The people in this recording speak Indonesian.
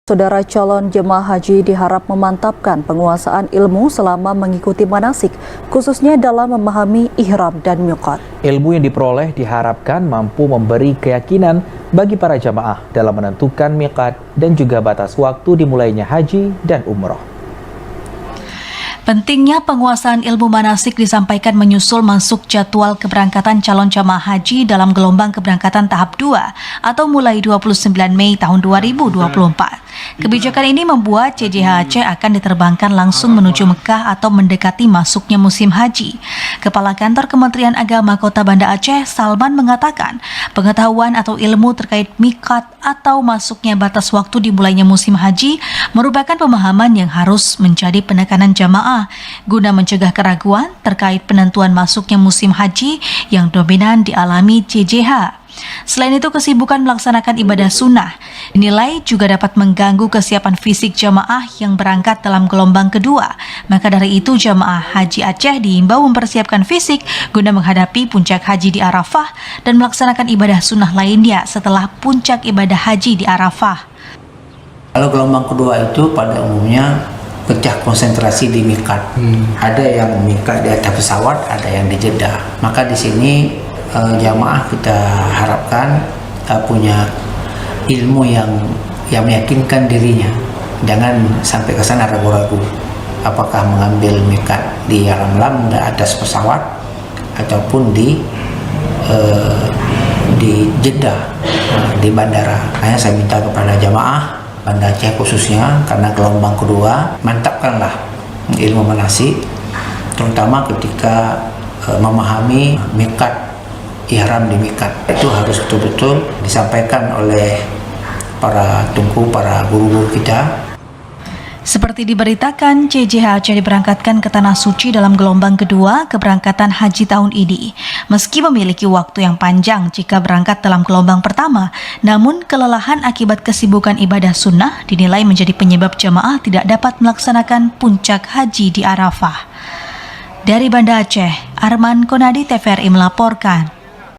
Saudara calon jemaah haji diharap memantapkan penguasaan ilmu selama mengikuti manasik, khususnya dalam memahami ihram dan miqat. Ilmu yang diperoleh diharapkan mampu memberi keyakinan bagi para jamaah dalam menentukan miqat dan juga batas waktu dimulainya haji dan umroh. Pentingnya penguasaan ilmu manasik disampaikan menyusul masuk jadwal keberangkatan calon jamaah haji dalam gelombang keberangkatan tahap 2 atau mulai 29 Mei tahun 2024. Kebijakan ini membuat CJH Aceh akan diterbangkan langsung menuju Mekah atau mendekati masuknya musim haji. Kepala Kantor Kementerian Agama Kota Banda Aceh, Salman, mengatakan pengetahuan atau ilmu terkait miqat atau masuknya batas waktu dimulainya musim haji merupakan pemahaman yang harus menjadi penekanan jamaah guna mencegah keraguan terkait penentuan masuknya musim haji yang dominan dialami CJH. Selain itu, kesibukan melaksanakan ibadah sunnah dinilai juga dapat mengganggu kesiapan fisik jamaah yang berangkat dalam gelombang kedua. Maka dari itu, jamaah haji Aceh diimbau mempersiapkan fisik guna menghadapi puncak haji di Arafah dan melaksanakan ibadah sunnah lainnya setelah puncak ibadah haji di Arafah. Kalau gelombang kedua itu pada umumnya pecah konsentrasi di miqat. Ada yang miqat di atas pesawat, ada yang di Jeddah. Maka di sini jamaah kita harapkan punya ilmu yang meyakinkan dirinya. Jangan sampai ke sana ragu-ragu. Apakah mengambil miqat di Yalamlam di atas pesawat ataupun di Jeddah di bandara. Hanya saya minta kepada jamaah Banda Aceh khususnya karena gelombang kedua, mantapkanlah ilmu manasik, terutama ketika memahami miqat, ihram di miqat. Itu harus betul-betul disampaikan oleh para tungku, para guru-guru kita. Seperti diberitakan, CJH Aceh diberangkatkan ke Tanah Suci dalam gelombang kedua keberangkatan haji tahun ini. Meski memiliki waktu yang panjang jika berangkat dalam gelombang pertama, namun kelelahan akibat kesibukan ibadah sunnah dinilai menjadi penyebab jamaah tidak dapat melaksanakan puncak haji di Arafah. Dari Banda Aceh, Arman Konadi, TVRI melaporkan.